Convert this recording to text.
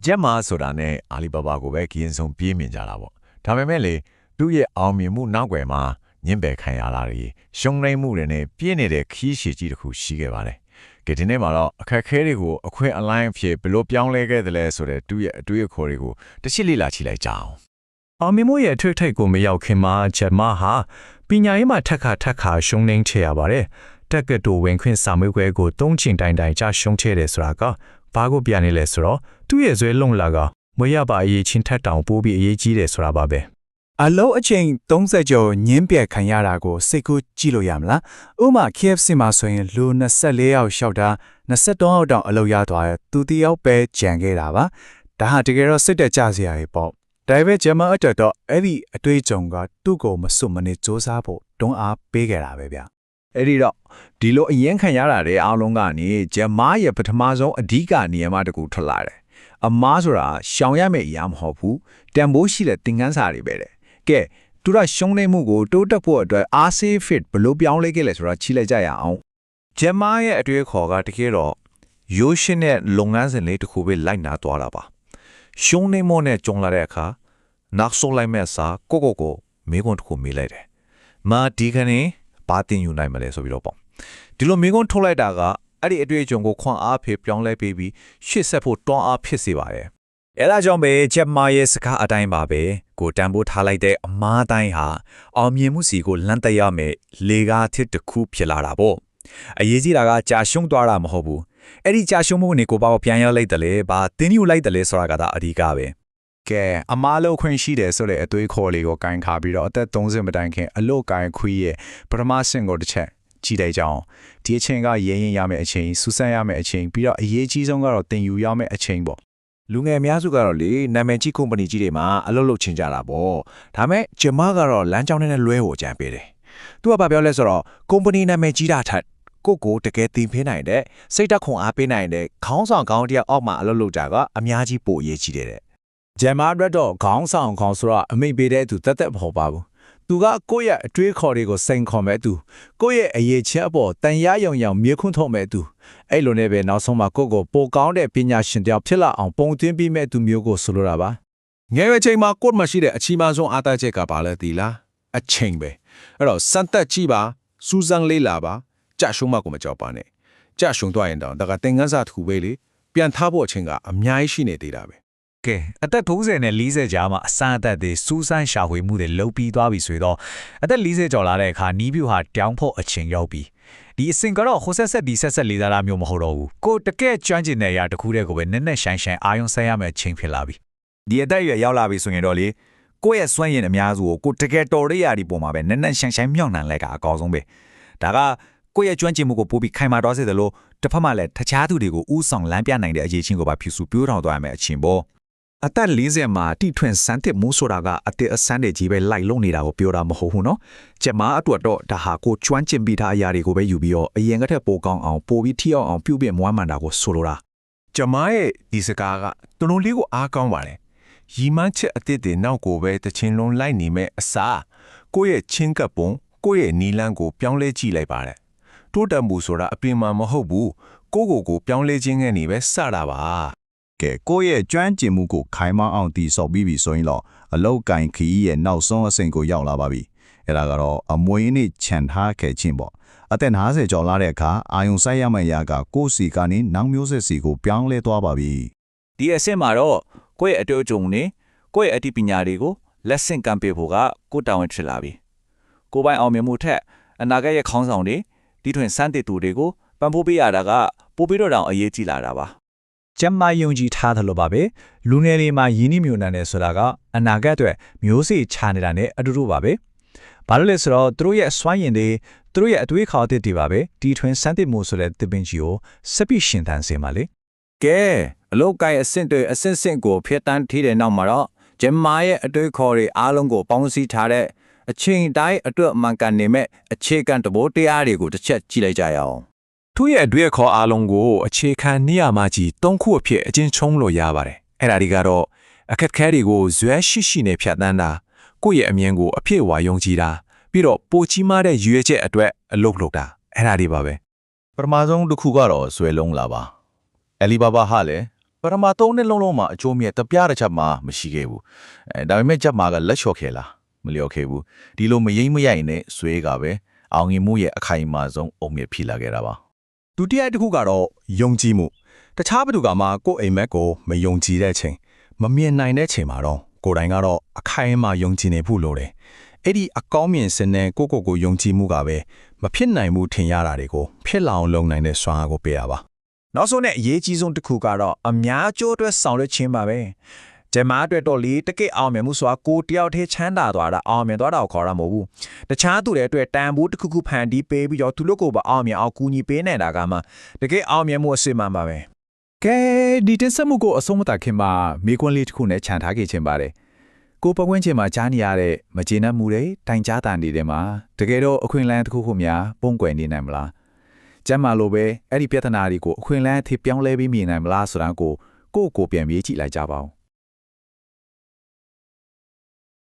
ဂျက်မာဆိုတာနဲ့အာလီဘာဘာကိုပဲခရင်ဆုံးပြေးမြင်ကြတာပေါ့ဒါပေမဲ့လေသူ့ရဲ့အောင်မြင်မှုနောက်ွယ်မှာညှင့်ပယ်ခံရတာတွေရှုံးနိမ့်မှုတွေနဲ့ပြည့်နေတဲ့ခီးရှည်ကြီးတစ်ခုရှိခဲ့ပါတယ်ကဲဒီနေ့မှာတော့အခက်ခဲတွေကိုအခွင့်အလိုင်းအဖြစ်ဘယ်လိုပြောင်းလဲခဲ့သလဲဆိုတဲ့သူ့ရဲ့အတွေ့အခေါ်တွေကိုတစ်ချက်လေ့လာကြည့်လိုက်ကြအောင်အောင်မြင်မှုရဲ့အထွတ်ထိပ်ကိုမရောက်ခင်မှာဂျက်မာဟာပညာရေးမှာထက်ခါရှုံးနှိမ့်ချရပါတယ်တက်ကတူဝင်ခွင့်စာမေးပွဲကို၃ချိန်တိုင်ကြာရှုံးချတယ်ဆိုတာကဘာကိုပြနေလဲဆိုတော့သူ့ရဲ့ဇွဲလုံလာကမရပါအရေးချင်းထက်တောင်ပိုးပြီးအရေးကြီးတယ်ဆိုတာပါပဲအလုံးအချိန်30ကျော်ညင်းပြက်ခံရတာကိုစိတ်ကူးကြည့်လို့ရမလားဥမာ KFC မှာဆိုရင်လူ24ယောက်ရှောက်တာ23ယောက်တောင်အလုပ်ရသွားတယ်သူတယောက်ပဲကြံခဲ့တာပါဒါဟာတကယ်တော့စစ်တက်ကြစရာကြီးပေါ့ဒါပေမဲ့ဂျမန်အတွက်တော့အဲ့ဒီအတွေ့အကြုံကသူ့ကိုမစွတ်မနစ်စူးစမ်းဖို့တွန်းအားပေးခဲ့တာပဲဗျအဲ့ဒီတော့ဒီလိုအရင်ခံရတာတဲ့အားလုံးကနေဂျမားရဲ့ပထမဆုံးအဓိကနေရာမှာတကူထွက်လာတယ်အမားဆိုတာရှောင်ရမယ့်အရာမဟုတ်ဘူးတန်ဖိုးရှိတဲ့သင်ခန်းစာတွေပဲတဲ့ကဲသူရရှုံးနေမှုကိုတိုးတက်ဖို့အတွက်အားစေး fit ဘလို့ပြောင်းလဲခဲ့လဲဆိုတာချိလိုက်ကြရအောင်ဂျမားရဲ့အတွေ့အခေါ်ကတကယ်တော့ရိုးရှင်းတဲ့လုပ်ငန်းစဉ်လေးတစ်ခုပဲလိုက်နာသွားတာပါရှုံးနေမှုနဲ့ကြုံလာတဲ့အခါနောက်ဆုံးလိုက်မဲ့စာကိုမိကွန်းတစ်ခုမေးလိုက်တယ်မာဒီခနဲ့ဘာတင်ယူနိုင်မလဲဆိုပြီးတော့ပေါ့ဒီလိုမိကွန်းထုတ်လိုက်တာကအဲ့ဒီအတွေ့အကြုံကိုခွန်အားဖေပြောင်းလဲပေးပြီးရှေ့ဆက်ဖို့တွန်းအားဖြစ်စေပါတယ်အဲ့ဒါကြောင့်ပဲဂျက်မာရဲ့စကားအတိုင်းပါပဲကိုတန်ဖိုးထားလိုက်တဲ့အမားတိုင်းဟာအောင်မြင်မှုစီကိုလန့်တက်ရမယ်လေကားတစ်တစ်ခုဖြစ်လာတာပေါ့အရေးကြီးတာကကြာရှုံးသွားတာမဟုတ်ဘူးအဲ့ဒီကြာရှုံးမှုကိုဘာကိုပြန်ရလိုက်တယ်လဲဘာတင်းယူလိုက်တယ်လဲဆိုတာကဒါအဓိကပဲကဲအမားလို့ခွင့်ရှိတယ်ဆိုတဲ့အသွေးခေါ်လေးကိုကင်ခါပြီးတော့အသက်30မတိုင်ခင်အလို့ကင်ခွေးရဲ့ပထမဆင့်ကိုတစ်ချက်ကြည့်လိုက်ကြအောင်ဒီအချိန်ကရဲရင်ရမယ့်အချိန်စူးစမ်းရမယ့်အချိန်ပြီးတော့အရေးကြီးဆုံးကတော့တင်ယူရမယ့်အချိန်ပေါ့လူငယ်အများစုကတော့လေနာမည်ကြီးကုမ္ပဏီကြီးတွေမှာအလုပ်လုပ်ချင်ကြတာပေါ့ဒါမဲ့ဂျမားကတော့လမ်းကြောင်းနဲ့လွဲကိုအကြံပေးတယ်သူကဘာပြောလဲဆိုတော့ကုမ္ပဏီနာမည်ကြီးတာထက်ကိုတကယ်တင်ပေးနိုင်တဲ့စိတ်ဓာတ်ခွန်အားပေးနိုင်တဲ့ခေါင်းဆောင်ကောင်းတယောက်အောက်မှာအလုပ်လုပ်ကြကအများကြီးပိုအရေးကြီးတယ်တဲ့ဂျမားအတွက်တော့ခေါင်းဆောင်ခေါင်းဆိုတော့အမိတ်ပေးတဲ့သူတက်မဟုတ်ပါဘူးသူကကိုယ့်ရဲ့အတွေးခေါ်တွေကိုစိန်ခေါ်မဲ့သူကိုယ့်ရဲ့အရေးချက်အပေါ်တန်ရယုံမြေခွန်းထုတ်မဲ့သူအဲ့လိုနဲ့ပဲနောက်ဆုံးမှာကိုပိုကောင်းတဲ့ပညာရှင်တယောက်ဖြစ်လာအောင်ပုံသွင်းပြီးမဲ့သူမျိုးကိုဆိုလိုတာပါငယ်ရွယ်ချိန်မှာကိုယ့်မှာရှိတဲ့အချီးမဆုံးအားသားချက်ကဘာလဲဒီလားအချိန်ပဲအဲ့တော့စမ်းသက်ကြည့်ပါစူးစမ်းလေးလာပါကြာရှုံးမှကိုမကြောက်ပါနဲ့ကြာရှုံးသွားရင်တော့ဒါကသင်ခန်းစာတစ်ခုပဲလေပြန်ထားဖို့အချိန်ကအများကြီးရှိနေသေးတာပဲကဲအသက်30နဲ့40ကြားမှာအစအသက်တွေစူးစမ်းရှာဖွေမှုတွေလုပ်ပြီးသွားပြီဆိုတော့အသက်40ကျော်လာတဲ့အခါနီးပြူဟာတောင်းဖို့အချိန်ရောက်ပြီဒီအစင်ကတော့ဟိုဆက်လေးသားမျိုးမဟုတ်တော့ဘူးကိုတကယ်ကျွမ်းကျင်တဲ့အရာတစ်ခုတည်းကိုပဲနက်နက်ရှိုင်းအာယုံဆက်ရမယ့်အချိန်ဖြစ်လာပြီဒီအသက်အရွယ်ရောက်လာပြီဆိုရင်တော့လေကိုယ့်ရဲ့စွမ်းရည်အများစုကိုတကယ်တော်ရရဒီပုံမှာပဲနက်နက်ရှိုင်းမြောက်နှံလိုက်တာအကောင်းဆုံးပဲဒါကကိုယ့်ရဲ့ကျွမ်းကျင်မှုကိုပိုပြီးခိုင်မာသွားစေတယ်လို့တစ်ဖက်မှာလည်းတခြားသူတွေကိုဥဆောင်လမ်းပြနိုင်တဲ့အရေးချင်းကိုပါဖြူစုပြောထောင်သွားရမယ့်အချိန်ပေါ့အသက်40မှာတိထွင်စမ်းသစ်မှုဆိုတာကအသက်အစမ်းတွေကြီးပဲလိုက်လုံနေတာကိုပြောတာမဟုတ်ဘူးနော်ကျမအတွက်တော့ဒါဟာကိုကျွမ်းကျင်ပြီးသားအရာတွေကိုပဲယူပြီးတော့အရင်ကတည်းကပိုကောင်းအောင်ပိုပြီးထိရောက်အောင်ပြုပြင်မွမ်းမံတာကိုဆိုလိုတာကျမရဲ့ဒီစကားကတော်တော်လေးကိုအားကောင်းပါတယ်ရီမန်းချက်အသစ်တွေနောက်ကိုပဲတချင်းလုံးလိုက်နေမဲ့အစားကိုယ့်ရဲ့ချင်းကပ်ပုံကိုယ့်ရဲ့နီလန်းကိုပြောင်းလဲကြည့်လိုက်ပါတယ်တိုးတက်မှုဆိုတာအပြင်မှာမဟုတ်ဘူးကိုပြောင်းလဲခြင်းကနေပဲစတာပါကဲကိုယ့်ရဲ့ကျွမ်းကျင်မှုကိုခိုင်မာအောင်တည်ဆောက်ပြီးပြီဆိုရင်တော့အလောက်ကင်ခီးရဲ့နောက်ဆုံးအဆင့်ကိုရောက်လာပါပြီအဲ့ဒါကတော့အမွေးနေ့ခြံထားခဲ့ခြင်းပေါ့အသက်50ကျော်လာတဲ့အခါအာယုံဆိုင်ရမယ့်ရာကကိုယ်စီကနေနောက်မျိုးဆက်စီကိုပြောင်းလဲသွားပါပြီဒီအဆင့်မှာတော့ကိုယ့်ရဲ့အတွေ့အကြုံနဲ့ကိုယ့်ရဲ့အသိပညာတွေကိုလက်ဆင့်ကမ်းပေးဖို့ကကိုယ်တာဝန်ဖြစ်လာပြီကိုယ်ပိုင်အောင်မြင်မှုထက်အနာဂတ်ရဲ့ခေါင်းဆောင်တွေဒီထွင်စမ်းသစ်သူတွေကိုပံ့ပိုးပေးရတာကပိုပြီးတော့တောင်အရေးကြီးလာတာပါကျမယုံကြည်ထားတယ်လို့ပါပဲလူငယ်လေးမှာယင်းနှမြုံနှံတယ်ဆိုတာကအနာဂတ်အတွက်မျိုးစေ့ချနေတာနဲ့အတူတူပါပဲဘာလို့လဲဆိုတော့သူတို့ရဲ့စွမ်းရည်တွေသူတို့ရဲ့အတွေးခေါ်တဲ့တွေပါပဲဒီထွင်စမ်းသစ်မှုဆိုတဲ့သစ်ပင်ကြီးကိုစပ်ပြီးရှင်သန်စေမှာလေကဲအလောက်ကင်အဆင့်တွေအဆင့်ဆင့်ကိုဖျက်တမ်းထီးတဲ့နောက်မှာတော့ဂျမားရဲ့အတွေးခေါ်တွေအားလုံးကိုပေါင်းစည်းထားတဲ့အချိန်တိုင်းအတွက်မှန်ကန်နေမဲ့အခြေခံသဘောတရားတွေကိုတစ်ချက်ကြည့်လိုက်ကြရအောင်သူ့ရဲ့အတွေ့အခေါ်အားလုံးကိုအခြေခံနေရာမှာကြီး၃ခုအဖြစ်အချင်းချုံလို့ရပါတယ်အဲ့ဒါတွေကတော့အခက်ခဲတွေကိုဇွဲရှိနဲ့ဖြတ်တန်းတာကိုယ့်ရဲ့အမြင်ကိုအပြည့်အဝယုံကြည်တာပြီးတော့ပိုကြီးမားတဲ့ရွေးချက်အတွက်အလုပ်လုပ်တာအဲ့ဒါတွေပါပဲပထမဆုံးတစ်ခုကတော့ဆွဲလုံးလာပါအလီဘာဘာဟာလည်း ပထမ3နှစ်လုံးမှာအကျိုးမြတ်တပြားတစ်ချက်မှမရှိခဲ့ဘူးဒါပေမဲ့ချက်မှာကလက်လျှော့ခဲ့လားမလျော့ခဲ့ဘူးဒီလိုမယိမ့်မရိုက်နဲ့ဆွဲကပဲအောင်မြင်မှုရဲ့အခိုင်အမာဆုံးအုံမြဖြစ်လာခဲ့တာပါ ဒုတိယတစ်ခုကတော့ယုံကြည်မှုတခြားဘသူကမှကိုယ့်အိမ်မက်ကိုမယုံကြည်တဲ့ချိန်မမြင်နိုင်တဲ့ချိန်မှာတော့ကိုယ်တိုင်ကတော့အခိုင်အမာယုံကြည်နေဖို့လိုတယ်အဲ့ဒီအကောင်းမြင်စင်တဲ့ကိုယုံကြည်မှုကပဲမဖြစ်နိုင်မှုထင်ရတာတွေကိုဖြစ်လာအောင်လုပ်နိုင်တဲ့စွမ်းအားကိုပေးတာပါ နောက်ဆုံးနဲ့အရေးကြီးဆုံးတစ်ခုကတော့အများကျိုးအတွက်ဆောင်ရွက်ခြင်းပါပဲဂျမားအတွက်တော့လေတကယ့်အောင်မြင်မှုဆိုတာကိုတယောက်တည်းချမ်းသာသွားတာအောင်မြင်သွားတာကိုခေါ်တာမဟုတ်ဘူးတခြားသူတွေအတွက်တန်ဖိုးတစ်ခုခုဖန်တီးပေးပြီးတော့သူတို့ကိုပါအောင်မြင်အောင်ကူညီပေးနေတာကမှတကယ့်အောင်မြင်မှုအစစ်မှန်ပါပဲ ကဲဒီတင်ဆက်မှုကိုအဆုံးမသတ်ခင်မှာမိကွန်းလေးတစ်ခုနဲ့ခြံထားခဲ့ခြင်းပါတယ်ကိုပကွင်းချင်းမှာကြားနေရတဲ့မကျေနပ်မှုတွေတိုင်ကြားတာနေတဲ့မှာတကယ်တော့အခွင့်အလမ်းတစ်ခုခုများပုံကွယ်နေနိုင်မလားကျမ်းမာလို့ပဲအဲ့ဒီပြဿနာတွေကိုအခွင့်အလမ်းအဖြစ်ပြောင်းလဲပြီးမြင်နိုင်မလားဆိုတာကိုပြန်ပြီးကြည့်လိုက်ကြပါဦး